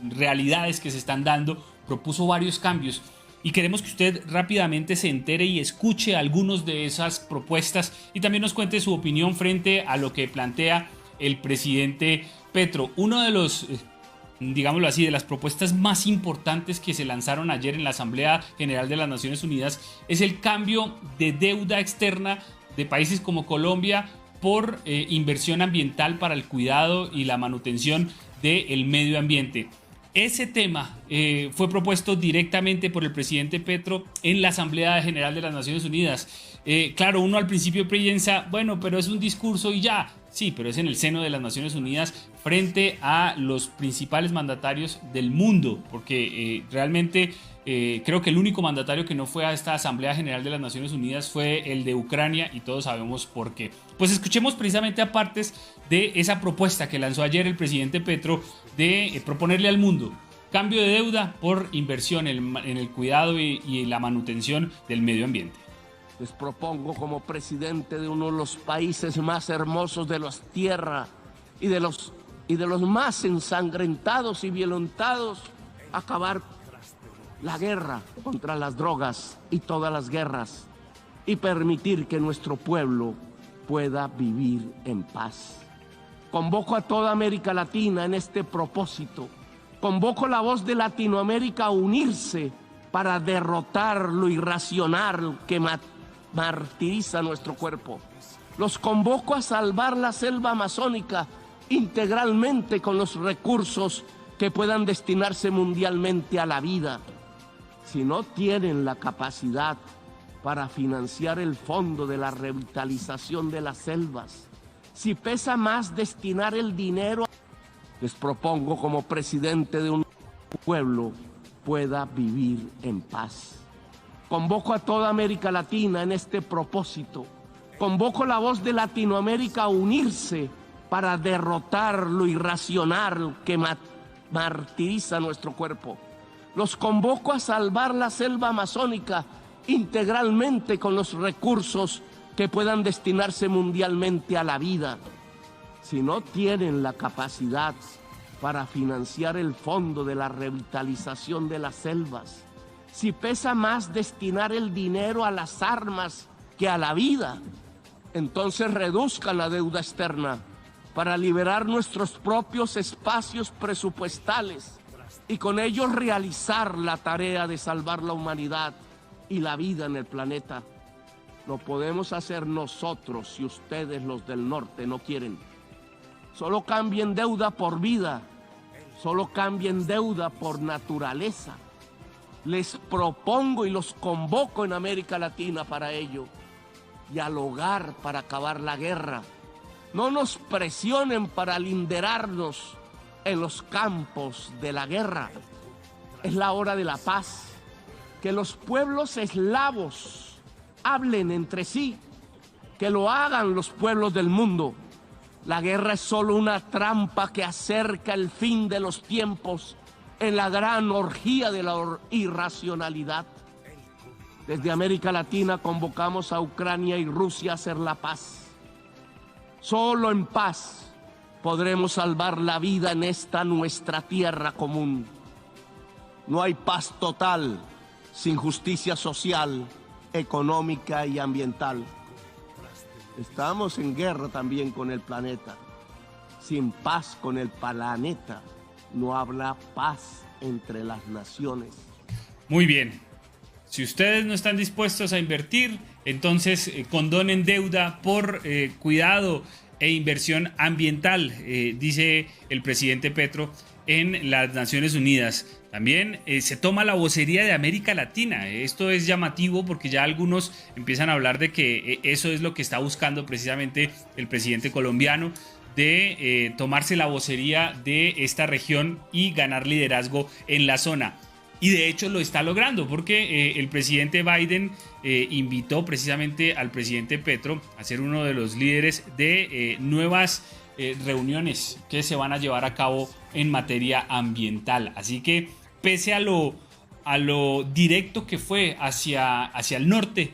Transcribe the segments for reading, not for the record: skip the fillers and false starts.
realidades que se están dando, propuso varios cambios. Y queremos que usted rápidamente se entere y escuche algunos de esas propuestas y también nos cuente su opinión frente a lo que plantea el presidente Petro. Uno de los, digámoslo así, de las propuestas más importantes que se lanzaron ayer en la Asamblea General de las Naciones Unidas es el cambio de deuda externa de países como Colombia por inversión ambiental para el cuidado y la manutención del medio ambiente. Ese tema fue propuesto directamente por el presidente Petro en la Asamblea General de las Naciones Unidas. Claro, uno al principio piensa, bueno, pero es un discurso y ya. Sí, pero es en el seno de las Naciones Unidas frente a los principales mandatarios del mundo, porque realmente creo que el único mandatario que no fue a esta Asamblea General de las Naciones Unidas fue el de Ucrania y todos sabemos por qué. Pues escuchemos precisamente a partes de esa propuesta que lanzó ayer el presidente Petro de proponerle al mundo cambio de deuda por inversión en el cuidado y la manutención del medio ambiente. Les propongo como presidente de uno de los países más hermosos de la tierra y de los más ensangrentados y violentados, acabar la guerra contra las drogas y todas las guerras y permitir que nuestro pueblo pueda vivir en paz. Convoco a toda América Latina en este propósito. Convoco la voz de Latinoamérica a unirse para derrotar lo irracional que martiriza nuestro cuerpo. Los convoco a salvar la selva amazónica integralmente con los recursos que puedan destinarse mundialmente a la vida. Si no tienen la capacidad para financiar el fondo de la revitalización de las selvas, si pesa más destinar el dinero, les propongo como presidente de un pueblo pueda vivir en paz. Convoco a toda América Latina en este propósito. Convoco la voz de Latinoamérica a unirse para derrotar lo irracional que martiriza nuestro cuerpo. Los convoco a salvar la selva amazónica integralmente con los recursos que puedan destinarse mundialmente a la vida. Si no tienen la capacidad para financiar el fondo de la revitalización de las selvas, si pesa más destinar el dinero a las armas que a la vida, entonces reduzcan la deuda externa para liberar nuestros propios espacios presupuestales y con ellos realizar la tarea de salvar la humanidad y la vida en el planeta. Lo podemos hacer nosotros si ustedes, los del norte, no quieren. Solo cambien deuda por vida, solo cambien deuda por naturaleza. Les propongo y los convoco en América Latina para ello, dialogar para acabar la guerra. No nos presionen para linderarnos en los campos de la guerra. Es la hora de la paz. Que los pueblos eslavos hablen entre sí, que lo hagan los pueblos del mundo. La guerra es solo una trampa que acerca el fin de los tiempos en la gran orgía de la irracionalidad. Desde América Latina convocamos a Ucrania y Rusia a hacer la paz. Solo en paz podremos salvar la vida en esta nuestra tierra común. No hay paz total sin justicia social, económica y ambiental. Estamos en guerra también con el planeta. Sin paz con el planeta no habrá paz entre las naciones. Muy bien. Si ustedes no están dispuestos a invertir, entonces condonen deuda por cuidado e inversión ambiental, dice el presidente Petro en las Naciones Unidas. También se toma la vocería de América Latina. Esto es llamativo porque ya algunos empiezan a hablar de que eso es lo que está buscando precisamente el presidente colombiano, de tomarse la vocería de esta región y ganar liderazgo en la zona. Y de hecho lo está logrando porque el presidente Biden invitó precisamente al presidente Petro a ser uno de los líderes de nuevas reuniones que se van a llevar a cabo en materia ambiental. Así que pese a lo directo que fue hacia el norte,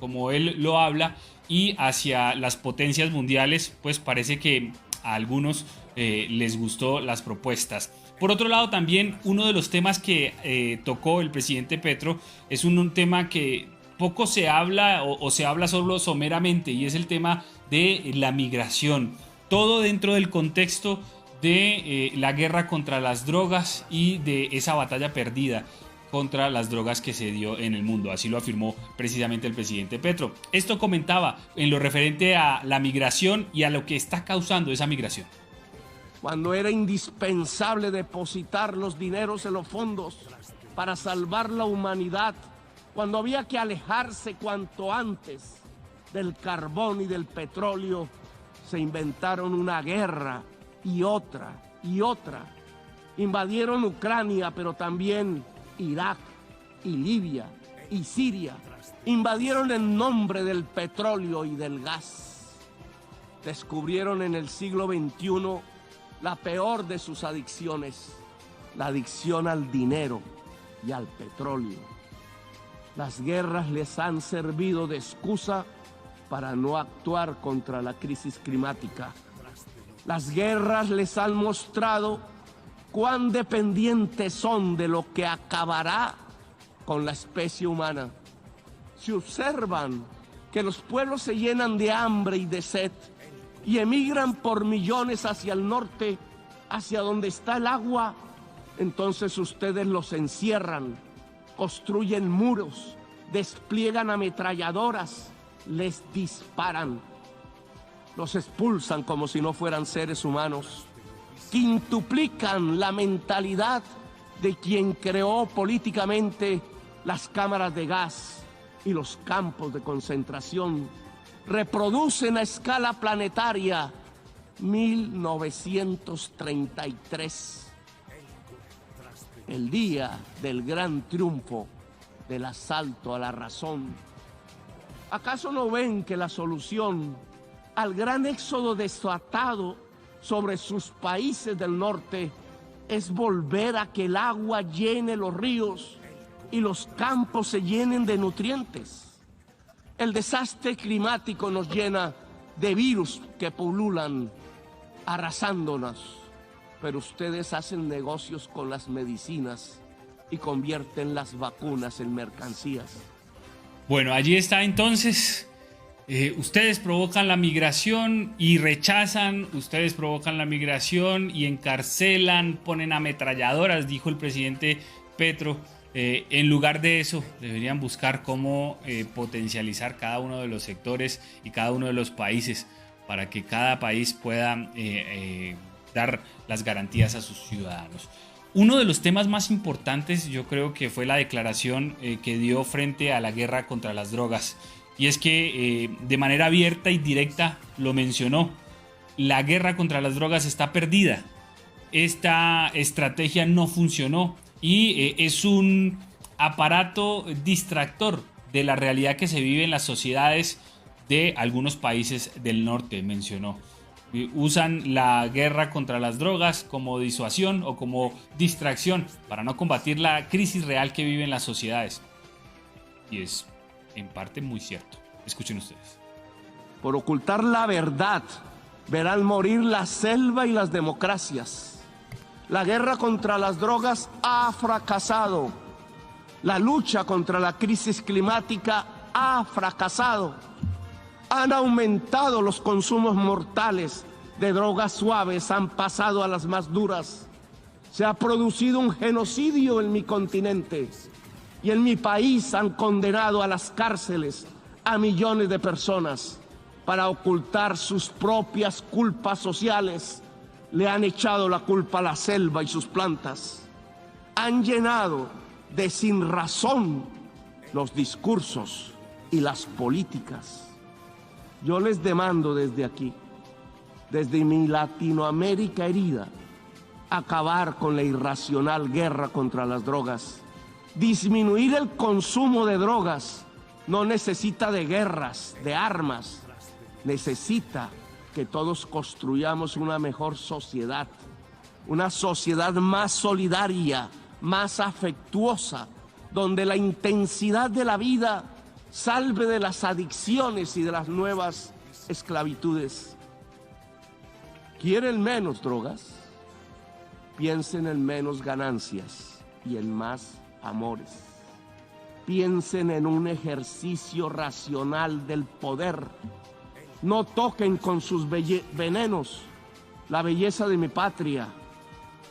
como él lo habla, y hacia las potencias mundiales, pues parece que a algunos les gustó las propuestas. Por otro lado, también uno de los temas que tocó el presidente Petro es un tema que poco se habla o se habla solo someramente, y es el tema de la migración. Todo dentro del contexto de la guerra contra las drogas y de esa batalla perdida contra las drogas que se dio en el mundo. Así lo afirmó precisamente el presidente Petro. Esto comentaba en lo referente a la migración y a lo que está causando esa migración. Cuando era indispensable depositar los dineros en los fondos para salvar la humanidad, cuando había que alejarse cuanto antes del carbón y del petróleo, se inventaron una guerra y otra y otra. Invadieron Ucrania, pero también Irak y Libia y Siria. Invadieron en nombre del petróleo y del gas. Descubrieron en el siglo XXI la peor de sus adicciones, la adicción al dinero y al petróleo. Las guerras les han servido de excusa para no actuar contra la crisis climática. Las guerras les han mostrado cuán dependientes son de lo que acabará con la especie humana. Si observan que los pueblos se llenan de hambre y de sed y emigran por millones hacia el norte, hacia donde está el agua, entonces ustedes los encierran, construyen muros, despliegan ametralladoras, les disparan, los expulsan como si no fueran seres humanos, quintuplican la mentalidad de quien creó políticamente las cámaras de gas y los campos de concentración, reproducen a escala planetaria 1933, el día del gran triunfo del asalto a la razón. ¿Acaso no ven que la solución al gran éxodo desatado sobre sus países del norte es volver a que el agua llene los ríos y los campos se llenen de nutrientes? El desastre climático nos llena de virus que pululan, arrasándonos, pero ustedes hacen negocios con las medicinas y convierten las vacunas en mercancías. Bueno, allí está entonces. Ustedes provocan la migración y rechazan, ustedes provocan la migración y encarcelan, ponen ametralladoras, dijo el presidente Petro. En lugar de eso, deberían buscar cómo potencializar cada uno de los sectores y cada uno de los países para que cada país pueda dar las garantías a sus ciudadanos. Uno de los temas más importantes, yo creo que fue la declaración que dio frente a la guerra contra las drogas. Y es que de manera abierta y directa lo mencionó. La guerra contra las drogas está perdida. Esta estrategia no funcionó y es un aparato distractor de la realidad que se vive en las sociedades de algunos países del norte, mencionó. Usan la guerra contra las drogas como disuasión o como distracción para no combatir la crisis real que viven las sociedades. Y es en parte muy cierto. Escuchen ustedes. Por ocultar la verdad, verán morir la selva y las democracias. La guerra contra las drogas ha fracasado. La lucha contra la crisis climática ha fracasado. Han aumentado los consumos mortales de drogas suaves, han pasado a las más duras. Se ha producido un genocidio en mi continente y en mi país han condenado a las cárceles a millones de personas para ocultar sus propias culpas sociales. Le han echado la culpa a la selva y sus plantas. Han llenado de sinrazón los discursos y las políticas. Yo les demando desde aquí, desde mi Latinoamérica herida, acabar con la irracional guerra contra las drogas. Disminuir el consumo de drogas no necesita de guerras, de armas. Necesita que todos construyamos una mejor sociedad, una sociedad más solidaria, más afectuosa, donde la intensidad de la vida salve de las adicciones y de las nuevas esclavitudes. ¿Quieren menos drogas? piensen en menos ganancias y en más amores. Piensen en un ejercicio racional del poder. No toquen con sus venenos la belleza de mi patria.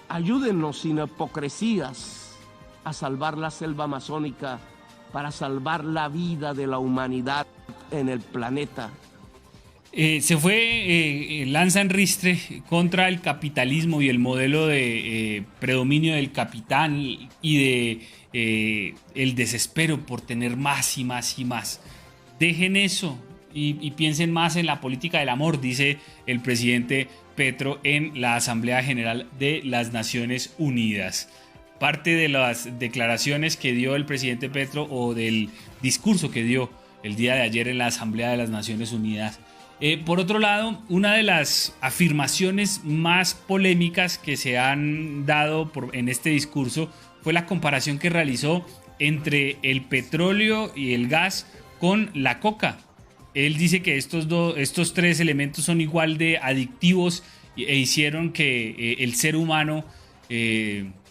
Ayúdennos sin hipocresías a salvar la selva amazónica para salvar la vida de la humanidad en el planeta. Se fue lanza en ristre contra el capitalismo y el modelo de predominio del capitán y de el desespero por tener más y más y más. Dejen eso y piensen más en la política del amor, dice el presidente Petro en la Asamblea General de las Naciones Unidas. Parte de las declaraciones que dio el presidente Petro o del discurso que dio el día de ayer en la Asamblea de las Naciones Unidas. Por otro lado, una de las afirmaciones más polémicas que se han dado en este discurso fue la comparación que realizó entre el petróleo y el gas con la coca. Él dice que estos tres elementos son igual de adictivos e hicieron que el ser humano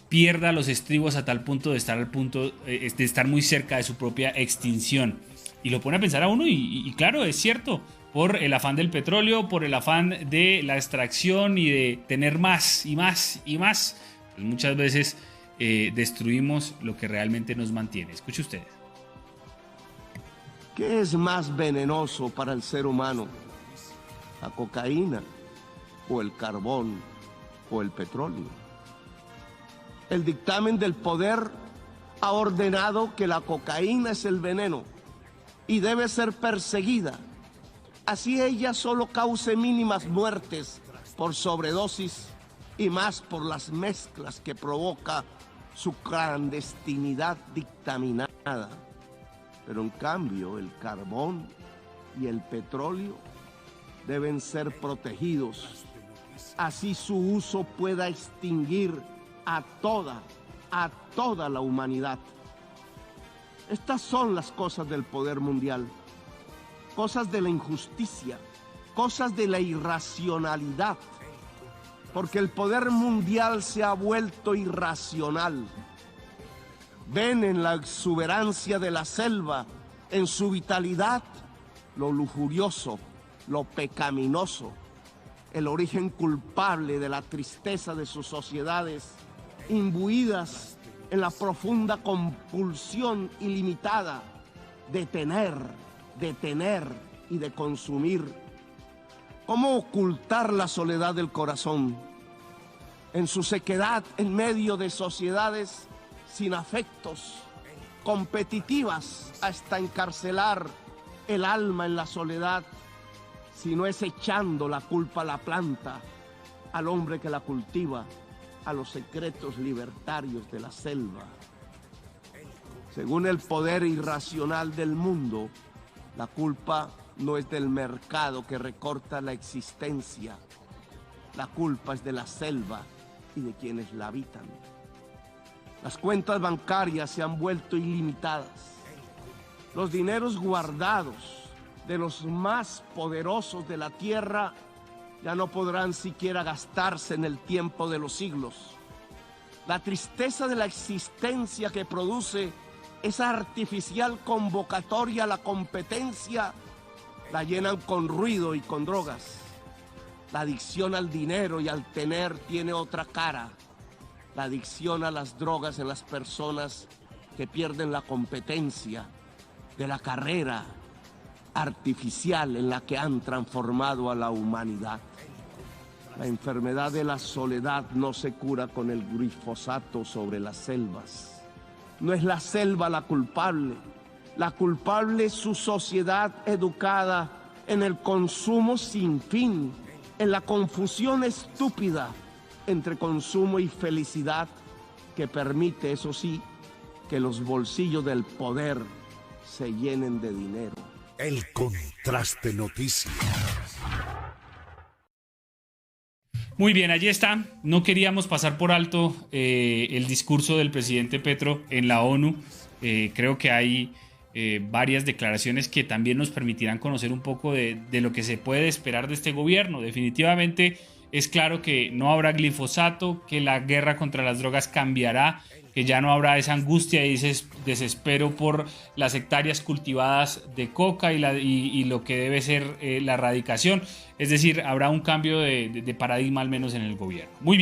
pierda los estribos a tal punto de estar muy cerca de su propia extinción. Y lo pone a pensar a uno y claro, es cierto. Por el afán del petróleo, por el afán de la extracción y de tener más y más y más, pues muchas veces destruimos lo que realmente nos mantiene. Escuche ustedes. ¿Qué es más venenoso para el ser humano? ¿La cocaína o el carbón o el petróleo? El dictamen del poder ha ordenado que la cocaína es el veneno y debe ser perseguida. Así ella solo cause mínimas muertes por sobredosis y más por las mezclas que provoca su clandestinidad dictaminada. Pero en cambio el carbón y el petróleo deben ser protegidos. Así su uso pueda extinguir a toda la humanidad. Estas son las cosas del poder mundial. Cosas de la injusticia, cosas de la irracionalidad, porque el poder mundial se ha vuelto irracional. Ven en la exuberancia de la selva, en su vitalidad, lo lujurioso, lo pecaminoso, el origen culpable de la tristeza de sus sociedades, imbuidas en la profunda compulsión ilimitada de tener y de consumir. ¿Cómo ocultar la soledad del corazón en su sequedad en medio de sociedades sin afectos, competitivas hasta encarcelar el alma en la soledad, si no es echando la culpa a la planta, al hombre que la cultiva, a los secretos libertarios de la selva? Según el poder irracional del mundo, la culpa no es del mercado que recorta la existencia. La culpa es de la selva y de quienes la habitan. Las cuentas bancarias se han vuelto ilimitadas. Los dineros guardados de los más poderosos de la tierra ya no podrán siquiera gastarse en el tiempo de los siglos. La tristeza de la existencia que produce esa artificial convocatoria a la competencia la llenan con ruido y con drogas. La adicción al dinero y al tener tiene otra cara. La adicción a las drogas en las personas que pierden la competencia de la carrera artificial en la que han transformado a la humanidad. La enfermedad de la soledad no se cura con el glifosato sobre las selvas. No es la selva la culpable es su sociedad educada en el consumo sin fin, en la confusión estúpida entre consumo y felicidad que permite, eso sí, que los bolsillos del poder se llenen de dinero. El Contraste Noticias. Muy bien, allí está. No queríamos pasar por alto el discurso del presidente Petro en la ONU. Creo que hay varias declaraciones que también nos permitirán conocer un poco de lo que se puede esperar de este gobierno. Definitivamente es claro que no habrá glifosato, que la guerra contra las drogas cambiará, que ya no habrá esa angustia y ese desespero por las hectáreas cultivadas de coca y lo que debe ser la erradicación. Es decir, habrá un cambio de paradigma al menos en el gobierno. Muy bien.